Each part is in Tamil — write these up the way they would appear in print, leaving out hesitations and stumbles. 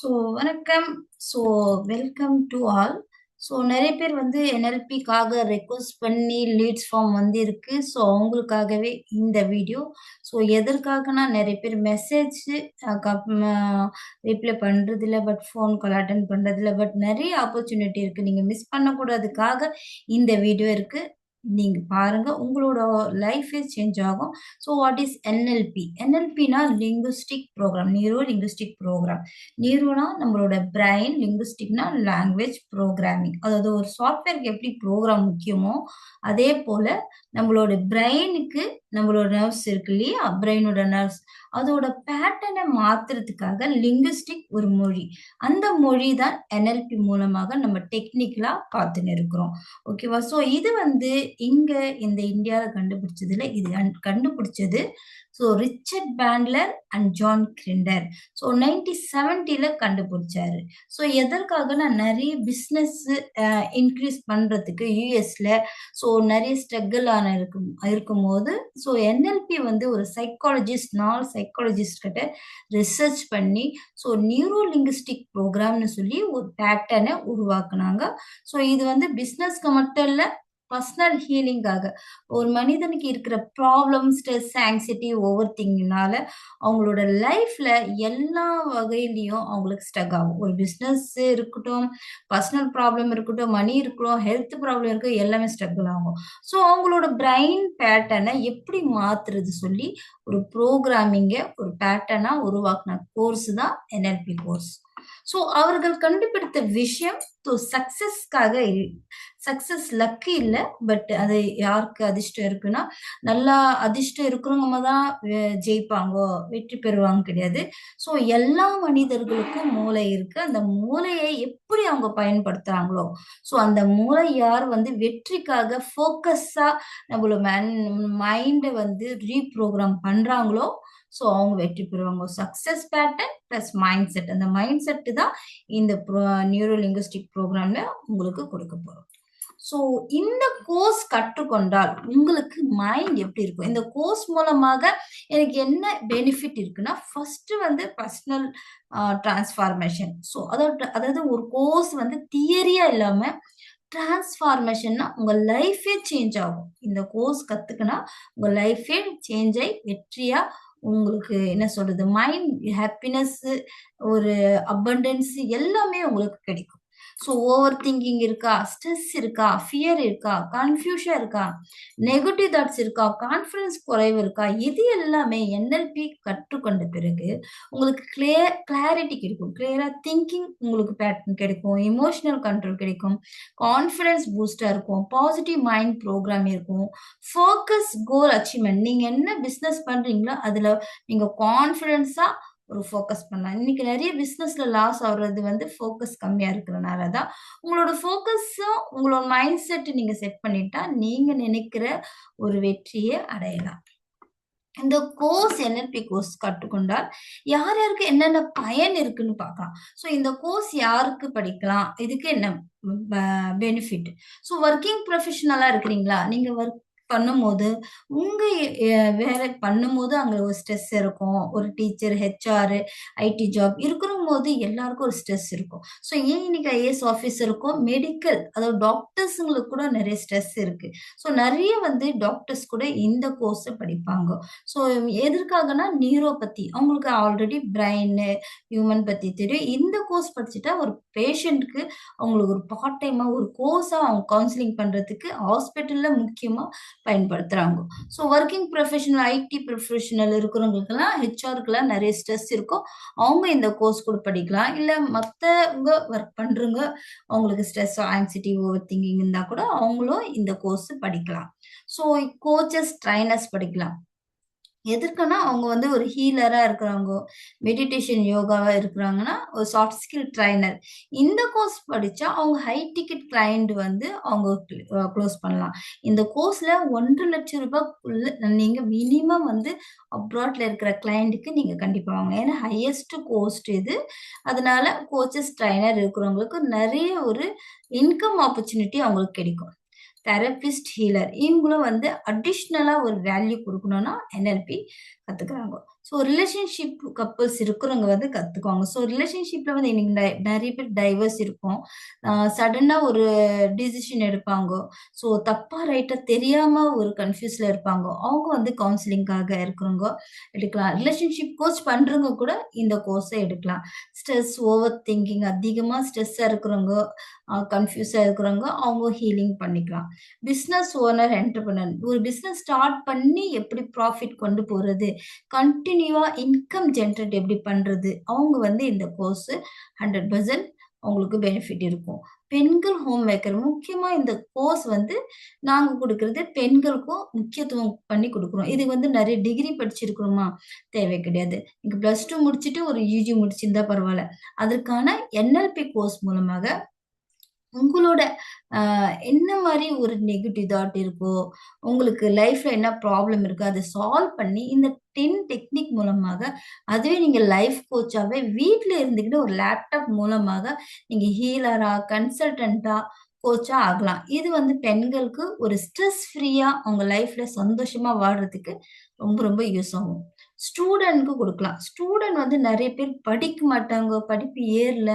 ஸோ வணக்கம். So welcome to all. So நெறைய பேர் வந்து என்எல்பிக்காக ரெக்வெஸ்ட் பண்ணி லீட்ஸ் ஃபார்ம் வந்திருக்கு. ஸோ அவங்களுக்காகவே இந்த வீடியோ. ஸோ எதற்காகனா நெறைய பேர் மெசேஜ் ரிப்ளை பண்றதில்ல. பட் ஃபோன் கால் அட்டெண்ட் பண்றதில்ல. பட் நெறைய ஆப்பர்ச்சுனிட்டி இருக்கு. நீங்க மிஸ் பண்ணக்கூடாதுக்காக இந்த வீடியோ இருக்கு. நீங்க பாருங்க. உங்களோட லைஃபே சேஞ்ச் ஆகும். So what is NLP? என்எல்பினா linguistic program. Neuro linguistic program. நியூரோனா நம்மளோட பிரைன், லிங்குஸ்டிக்னா லாங்குவேஜ் ப்ரோக்ராமிங். அதாவது ஒரு சாஃப்ட்வேருக்கு எப்படி ப்ரோக்ராம் முக்கியமோ, அதே போல நம்மளோட பிரெயினுக்கு நம்மளோட நர்வ்ஸ் இருக்கு இல்லையா? பிரெயினோட நர்வ்ஸ் அதோட பேட்டர்னை மாத்துறதுக்காக லிங்குஸ்டிக் ஒரு மொழி. அந்த மொழி தான் என்எல்பி மூலமாக நம்ம டெக்னிக்கலா பார்த்துன்னு இருக்கிறோம். ஓகேவா? ஸோ இது வந்து இங்க இந்த இந்தியால கண்டுபிடிச்சதுல இது கண்டுபிடிச்சது Richard Bandler and John grinder. 1970ல கண்டுபிடிச்சாரு. எதற்காகனா நிறைய பிசினஸ் இன்க்ரீஸ் பண்றதுக்கு யூஎஸ்ல நிறைய ஸ்ட்ரகிள் இருக்கும்போது என்எல்பி வந்து ஒரு சைக்காலஜிஸ்ட் 4 சைக்காலஜிஸ்ட் கிட்ட ரிசர்ச் பண்ணி நியூரோ லிங்குஸ்டிக் ப்ரோக்ராம்னு சொல்லி ஒரு பேட்டர்னை உருவாக்குனாங்க. இது வந்து பிசினஸ்க்கு மட்டும் இல்ல, பர்சனல் ஹீலிங்காக. ஒரு மனிதனுக்கு இருக்கிற ப்ராப்ளம், ஸ்ட்ரெஸ், ஆங்ஸைட்டி, ஓவர் திங்கிங்னால அவங்களோட லைஃப்ல எல்லா வகையிலயும் அவங்களுக்கு ஸ்டக் ஆகும். ஒரு பிசினஸ் இருக்கட்டும், பர்சனல் ப்ராப்ளம் இருக்கட்டும், மணி இருக்கட்டும், ஹெல்த் ப்ராப்ளம் இருக்கும், எல்லாமே ஸ்ட்ரகிள் ஆகும். அவங்களோட பிரைன் பேட்டர்னை எப்படி மாத்துறது சொல்லி ஒரு ப்ரோக்ராமிங்க ஒரு பேட்டர்னா உருவாக்குன கோர்ஸ் தான் என்எல்பி கோர்ஸ். அவர்கள் கண்டுபிடித்த விஷயம் சக்சஸ்க்காக சக்சஸ் லக்கு இல்ல. பட் அது யாருக்கு அதிர்ஷ்டம் இருக்குன்னா, நல்லா அதிர்ஷ்டம் இருக்கிறவங்க தான் ஜெயிப்பாங்க, வெற்றி பெறுவாங்க கிடையாது. எல்லா மனிதர்களுக்கும் மூளை இருக்கு. அந்த மூளையை எப்படி அவங்க பயன்படுத்துறாங்களோ, அந்த மூளை யார் வந்து வெற்றிக்காக ஃபோக்கஸா நம்மளோட மைண்ட வந்து ரீப்ரோகிராம் பண்றாங்களோ, அவங்க வெற்றி பெறுவாங்க. Success pattern plus mind set. அந்த மைண்ட் செட் தான் இந்த நியூரோ லிங்குஸ்டிக் ப்ரோக்ராம்ல உங்களுக்கு கொடுக்க போறோம். இந்த கோர்ஸ் கற்றுக்கொண்டால் உங்களுக்கு மைண்ட் எப்படி இருக்கும்? இந்த கோர்ஸ் மூலமாக எனக்கு என்ன பெனிஃபிட் இருக்குன்னா, ஃபர்ஸ்ட் வந்து பர்சனல் டிரான்ஸ்ஃபார்மேஷன். அதாவது ஒரு கோர்ஸ் வந்து தியரியா இல்லாம டிரான்ஸ்ஃபார்மேஷன்னா உங்க லைஃபே சேஞ்ச் ஆகும். இந்த கோர்ஸ் கத்துக்கினா உங்க லைஃபே சேஞ்ச் ஆயி வெற்றியா உங்களுக்கு என்ன சொல்றது, மைண்ட் ஹாப்பினஸ், ஒரு அபண்டன்ஸ் எல்லாமே உங்களுக்கு கிடைக்கும். ஓவர் திங்கிங் இருக்கா, ஸ்ட்ரெஸ் இருக்கா, ஃபியர் இருக்கா, கன்ஃபியூஷன் இருக்கா, நெகட்டிவ் தாட்ஸ் இருக்கா, கான்ஃபிடன்ஸ் குறைவு இருக்கா, இது எல்லாமே என்எல்பி கற்றுக்கொண்ட பிறகு உங்களுக்கு கிளாரிட்டி கிடைக்கும். கிளியரா திங்கிங் உங்களுக்கு பேட்டர்ன் கிடைக்கும், எமோஷனல் கண்ட்ரோல் கிடைக்கும், கான்ஃபிடன்ஸ் பூஸ்டா இருக்கும், பாசிட்டிவ் மைண்ட் ப்ரோக்ராம் இருக்கும், ஃபோக்கஸ் கோல் அச்சீவ்மெண்ட். நீங்க என்ன பிசினஸ் பண்றீங்களோ அதுல நீங்க கான்ஃபிடன்ஸா ஒரு ஃபோக்கஸ் பண்ணலாம். இன்னைக்கு நிறைய பிசினஸ்ல லாஸ் ஆகுறது வந்து ஃபோக்கஸ் கம்மியா இருக்கிறனால தான். உங்களோட ஃபோக்கஸும் உங்களோட மைண்ட் செட் நீங்க செட் பண்ணிட்டா நீங்க நினைக்கிற ஒரு வெற்றியை அடையலாம். இந்த கோர்ஸ் என்எல்பி கோர்ஸ் கற்றுக்கொண்டால் யார் யாருக்கு என்னென்ன பயன் இருக்குன்னு பார்க்கலாம். இந்த கோர்ஸ் யாருக்கு படிக்கலாம், இதுக்கு என்ன பெனிஃபிட். ஒர்க்கிங் ப்ரொஃபஷனலா இருக்கிறீங்களா, நீங்க ஒர்க் பண்ணும்போது உங்க வேலை பண்ணும்போது அங்க ஒரு ஸ்ட்ரெஸ் இருக்கும். ஒரு டீச்சர், ஹெச்ஆர், ஐடி ஜாப் இருக்கும்போது எல்லாருக்கும் ஒரு ஸ்ட்ரெஸ் இருக்கும். ஏன் இன்னைக்கு ஐஏஎஸ் ஆஃபீஸருக்கும் மெடிக்கல், அதாவது டாக்டர்ஸுங்களுக்கு கூட நிறைய ஸ்ட்ரெஸ் இருக்கு. நிறைய வந்து டாக்டர்ஸ் கூட இந்த கோர்ஸை படிப்பாங்க. எதற்காகனா நியூரோ பத்தி அவங்களுக்கு ஆல்ரெடி பிரெயின், ஹியூமன் பத்தி தெரியும். இந்த கோர்ஸ் படிச்சுட்டா ஒரு பேஷண்ட்க்கு அவங்களுக்கு ஒரு பார்ட் டைமா ஒரு கோர்ஸா அவங்க கவுன்சிலிங் பண்றதுக்கு ஹாஸ்பிட்டல்ல முக்கியமா பயன்படுத்துறாங்க. ஒர்க்கிங் ப்ரொஃபஷனல், ஐடி ப்ரொஃபஷனல் இருக்கிறவங்களுக்கெல்லாம், ஹெச்ஆருக்குலாம் நிறைய ஸ்ட்ரெஸ் இருக்கும். அவங்க இந்த கோர்ஸ் கூட படிக்கலாம். இல்ல மத்தவங்க ஒர்க் பண்றவங்க அவங்களுக்கு ஸ்ட்ரெஸ், ஆங்ஸைட்டி, ஓவர் திங்கிங் இருந்தா கூட அவங்களும் இந்த கோர்ஸ் படிக்கலாம். கோச்சஸ், ட்ரைனர்ஸ் படிக்கலாம். எதற்குன்னா அவங்க வந்து ஒரு ஹீலரா இருக்கிறவங்க, மெடிடேஷன் யோகாவா இருக்கிறாங்கன்னா ஒரு சாஃப்ட் ஸ்கில் ட்ரைனர். இந்த கோர்ஸ் படிச்சா அவங்க ஹை டிக்கெட் கிளையண்ட் வந்து அவங்க க்ளோஸ் பண்ணலாம். இந்த கோர்ஸ்ல ரூ. 1,00,000 நீங்க மினிமம் வந்து அப்ராட்ல இருக்கிற கிளையண்ட்டுக்கு நீங்க கண்டிப்பா வாங்கலாம். ஏன்னா ஹையஸ்ட் கோஸ்ட் இது. அதனால கோச்சஸ், ட்ரைனர் இருக்கிறவங்களுக்கு நிறைய ஒரு இன்கம் ஆப்பர்ச்சுனிட்டி அவங்களுக்கு கிடைக்கும். தெரபிஸ்ட், ஹீலர் இவங்களும் வந்து அடிஷ்னலா ஒரு வேல்யூ குடுக்கணும்னா என்எல்பி கத்துக்கிறாங்க. ஸோ ரிலேஷன்ஷிப் கப்புள்ஸ் இருக்கிறவங்க வந்து கத்துக்குவாங்க. ஸோ ரிலேஷன்ஷிப்ல வந்து இன்னைக்கு நெறைய பேர் டைவர்ஸ் இருக்கும். சடனா ஒரு டிசிஷன் எடுப்பாங்க. ஸோ தப்பா, ரைட்டா தெரியாம ஒரு கன்ஃப்யூஸ்ல இருப்பாங்க. அவங்க வந்து கவுன்சிலிங்காக இருக்கிறவங்க எடுக்கலாம். ரிலேஷன்ஷிப் கோச் பண்றவங்க கூட இந்த கோர்ஸ எடுக்கலாம். ஸ்ட்ரெஸ், ஓவர் திங்கிங் அதிகமா ஸ்ட்ரெஸ்ஸா இருக்கிறவங்க, கன்ஃப்யூஸா இருக்கிறவங்க அவங்க ஹீலிங் பண்ணிக்கலாம். பிசினஸ் ஓனர், என்டர்பிரினர் ஒரு பிசினஸ் ஸ்டார்ட் பண்ணி எப்படி ப்ராஃபிட் கொண்டு போறது? கன்டினியூவா இன்கம் ஜெனரேட் எப்படி பண்றது? அவங்க வந்து இந்த கோர்ஸ் 100% அவங்களுக்கு பெனிஃபிட் இருக்கும். பெண்கள் ஹோம் மேக்கர் முக்கியமா இந்த கோர்ஸ் வந்து நாங்க குடுக்குறது பெண்களுக்கும் முக்கியத்துவம் பண்ணி குடுக்குறோம். இது வந்து நெறைய டிகிரி படிச்சிருக்கணுமா? தேவை கிடையாது. நீங்க +2 முடிச்சுட்டு ஒரு யுஜி முடிச்சிருந்தா பரவால்ல. அதற்கான NLP கோர்ஸ் மூலமாக உங்களோட அ என்ன மாரி ஒரு நெகட்டிவ் தாட் இருக்கோ, உங்களுக்கு லைஃப்ல என்ன ப்ராப்ளம் இருக்கோ, அத சால்வ் பண்ணி இந்த 10 டெக்னிக் மூலமாக, அதுவே நீங்க லைஃப் கோச்சாவே வீட்ல இருந்துகிட்டு ஒரு லேப்டாப் மூலமாக நீங்க ஹீலரா, கன்சல்டன்ட்டா, கோச்சா ஆகலாம். இது வந்து பெண்களுக்கு ஒரு ஸ்ட்ரெஸ் ஃப்ரீயா அவங்க லைஃப்ல சந்தோஷமா வாழ்றதுக்கு ரொம்ப ரொம்ப யூஸ் ஆகும். ஸ்டூடண்ட்க்கு குடுக்கலாம். ஸ்டூடண்ட் வந்து நெறைய பேர் படிக்க மாட்டாங்க. படிப்பு ஏறல.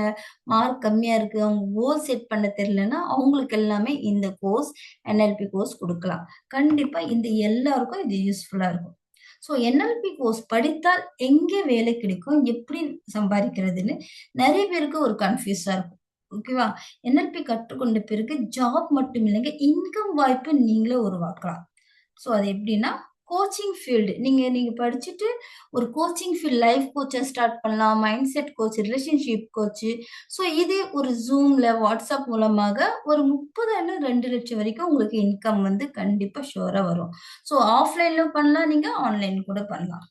மார்க் கம்மியா இருக்கு. அவங்க கோல் செட் பண்ண தெரியலன்னா, அவங்களுக்கு எல்லாமே இந்த கோர்ஸ், NLP கோர்ஸ் குடுக்கலாம். கண்டிப்பா இந்த எல்லாருக்கும் இது யூஸ்ஃபுல்லா இருக்கும். ஸோ NLP கோர்ஸ் படித்தால் எங்கே வேலை கிடைக்கும்? எப்படி சம்பாதிக்கிறதுன்னு நெறைய பேருக்கு ஒரு கன்ஃப்யூஸா இருக்கும். ஓகேவா? NLP கற்றுக்கொண்ட பிறகு ஜாப் மட்டும் இல்லைங்க, இன்கம் வாய்ப்பு நீங்களே உருவாக்கலாம். ஸோ அது எப்படின்னா, கோச்சிங் ஃபீல்டு. நீங்க நீங்க படிச்சுட்டு ஒரு கோச்சிங் ஃபீல்ட் லைஃப் கோச்சா ஸ்டார்ட் பண்ணலாம். Mind set coach, relationship coach. So இதே ஒரு Zoomல, WhatsApp மூலமாக ஒரு 30,000 2,00,000 வரைக்கும் உங்களுக்கு இன்கம் வந்து கண்டிப்பா ஷூரா வரும். ஸோ ஆஃப்லைன்லயும் பண்ணலாம் நீங்க, ஆன்லைன் கூட பண்ணலாம்.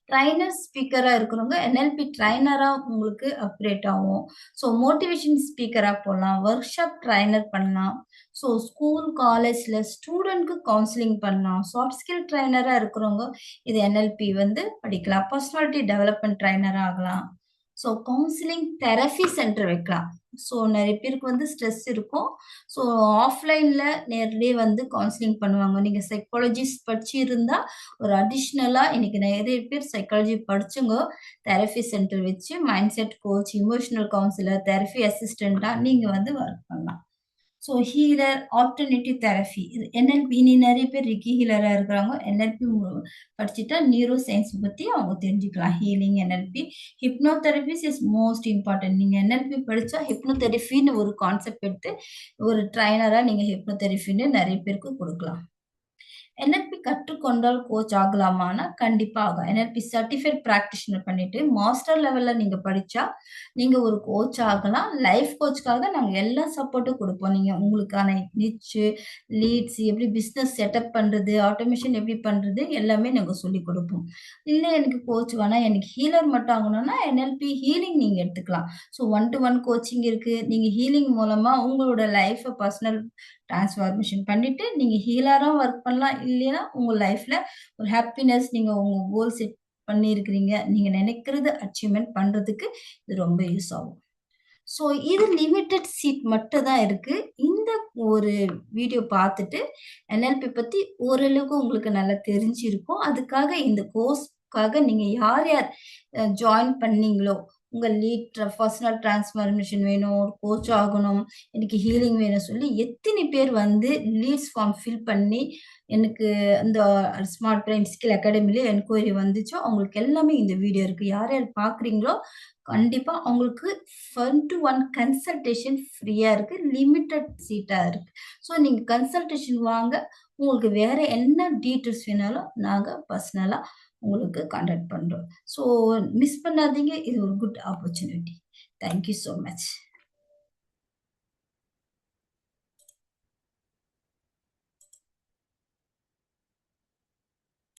ட்ரெய்னர், ஸ்பீக்கரா இருக்கிறவங்க NLP ட்ரெய்னரா உங்களுக்கு அப்கிரேட் ஆவும். ஸோ மோட்டிவேஷன் ஸ்பீக்கரா போலாம். ஒர்க் ஷாப் ட்ரெய்னர் பண்ணலாம். ஸோ ஸ்கூல், காலேஜ்ல ஸ்டூடண்ட்க்கு கவுன்சிலிங் பண்ணலாம். சாஃப்ட் ஸ்கில் ட்ரெய்னரா இருக்கிறவங்க இது NLP வந்து படிக்கலாம். பர்சனாலிட்டி டெவலப்மென்ட் ட்ரெய்னரா ஆகலாம். ஸோ கவுன்சிலிங் தெரபி சென்டர் வைக்கலாம். ஸோ நெறைய பேருக்கு வந்து ஸ்ட்ரெஸ் இருக்கும். ஸோ ஆஃப்லைன்ல நேர்லயே வந்து கவுன்சிலிங் பண்ணுவாங்க. நீங்க சைக்காலஜிஸ்ட் படிச்சிருந்தா ஒரு அடிஷ்னலா இன்னைக்கு நெறைய பேர் சைக்காலஜி படிச்சவங்க தெரபி சென்டர் வச்சு mind set coach, emotional counsellor, therapy அசிஸ்டன்ட்டா நீங்க வந்து ஒர்க் பண்ணலாம். ஸோ ஹீலர், ஆல்டர்னேட்டிவ் தெரபி இது NLP இனி நெறைய பேர் ரிக்கி ஹீலரா இருக்கிறாங்க. NLP படிச்சுட்டா நியூரோ சயன்ஸ் பத்தி அவங்க தெரிஞ்சுக்கலாம். Healing, NLP, hypnotherapies is most important. நீங்க NLP படிச்சா ஹிப்னோதெரபின்னு ஒரு கான்செப்ட் எடுத்து ஒரு ட்ரெய்னரா நீங்க ஹிப்னோதெரபின்னு நெறைய பேருக்கு குடுக்கலாம். NLP கற்றுக்கொண்டால் கோச் ஆகலாமான்னா, கண்டிப்பா ஆகும். NLP சர்டிஃபைட் பிராக்டிஷனர் பண்ணிட்டு, மாஸ்டர் லெவல்ல நீங்க படிச்சா, நீங்க ஒரு கோச் ஆகலாம். லைஃப் கோச்‌க்காக நாங்க எல்லா சப்போர்ட்டும் குடுப்போம். நீங்க உங்களுக்கான நிச்சு, லீட்ஸ் எப்படி பிசினஸ் செட்டப் பண்றது, ஆட்டோமேஷன் எப்படி பண்றது, எல்லாமே நாங்க சொல்லிக் குடுப்போம். இல்ல எனக்கு கோச் வேணாம், எனக்கு ஹீலர் மட்டும் ஆகணும்னா, NLP ஹீலிங் நீங்க எடுத்துக்கலாம். So one to one coaching இருக்கு. நீங்க ஹீலிங் மூலமா உங்களோட லைஃப்ப பர்சனல் டிரான்ஸ்ஃபார்மேஷன் பண்ணிட்டு, நீங்க ஹீலரா ஒர்க் பண்ணலாம். இல்லைன்னா, உங்க லைஃப்ல ஒரு ஹாப்பினஸ் நீங்க உங்க கோல் செட் பண்ணியிருக்கிறீங்க. நீங்க நினைக்கிறது அச்சீவ்மென்ட் பண்றதுக்கு இது ரொம்ப யூஸ் ஆகும். ஸோ இது லிமிட்டட் சீட் மட்டும் தான் இருக்கு. இந்த ஒரு வீடியோ பார்த்துட்டு NLP பத்தி ஓரளவுக்கு உங்களுக்கு நல்லா தெரிஞ்சிருக்கும். அதுக்காக இந்த கோர்ஸ்‌க்காக நீங்க யார் யார் ஜாயின் பண்ணீங்களோ, உங்க லீட் பர்சனல் டிரான்ஸ்ஃபார்மேஷன் வேணும், ஒரு கோச் ஆகணும், எனக்கு ஹீலிங் வேணும் சொல்லி எத்தனை பேர் வந்து லீட்ஸ் ஃபார்ம் ஃபில் பண்ணி எனக்கு இந்த ஸ்மார்ட் பிரெயின் ஸ்கில் அகாடமில என்கொயரி வந்துச்சோ, அவங்களுக்கு எல்லாமே இந்த வீடியோ இருக்கு. யார் யார் பார்க்குறீங்களோ, கண்டிப்பா அவங்களுக்கு 1 டூ 1 கன்சல்டேஷன் ஃப்ரீயா இருக்கு. லிமிட்டட் சீட்டா இருக்கு. ஸோ நீங்க கன்சல்டேஷன் வாங்க. உங்களுக்கு வேற என்ன டீட்டெயில்ஸ் வேணாலும் நாங்க பர்சனலா உங்களுக்கு கான்டாக்ட் பண்றோம். ஸோ மிஸ் பண்ணாதீங்க. இது ஒரு good opportunity. Thank you so much.